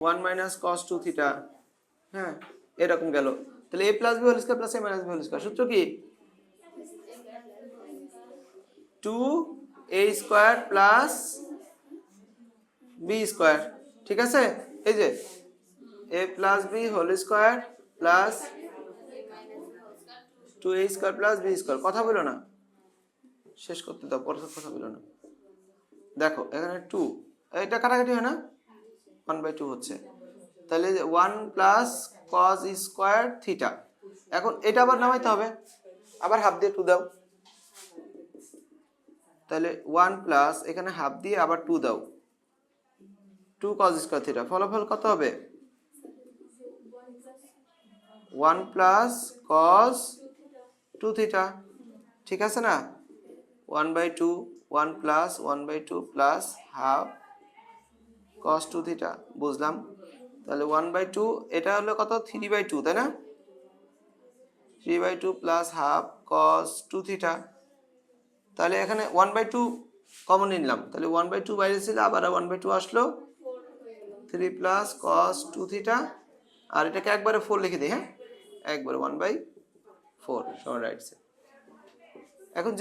1 minus cos 2 theta, হ্যাঁ এরকম গেল। তাহলে a plus B whole square plus a minus B whole square সূত্র কি 2a square plus b square, ঠিক আছে। এই যে a plus b whole square plus 2a square plus b square, কথা বলো না, শেষ করতে দাও, পরে কথা বলো না। দেখো এখানে 2, এটা কাটাকাটি হয় না, 1/2 হচ্ছে, তাহলে 1 প্লাস কস স্কয়ার থিটা। এখন এটা আবার নামাইতে হবে, আবার হাফ দিয়ে 2 দাও, তাহলে 1 প্লাস এখানে হাফ দিয়ে আবার 2 দাও, 2 কস স্কয়ার থিটা, ফলাফল কত হবে 1 প্লাস কস 2 থিটা, ঠিক আছে না। 1/2 1 plus 1/2 plus half cos 2 theta, বুঝলাম। তাহলে 1/2 এটা হলো কত 3/2, তাই না, 3/2 প্লাস হাফ cos 2 থিটা। তাহলে এখানে 1/2 কমন নিলাম, তাহলে 1/2 বাইরে ছিল, আবার 1/2 আসলো, 3 প্লাস cos 2 থিটা, আর এটাকে একবারে 4 লিখে দিই, হ্যাঁ একবারে 1/4 সমান রাইট। এখন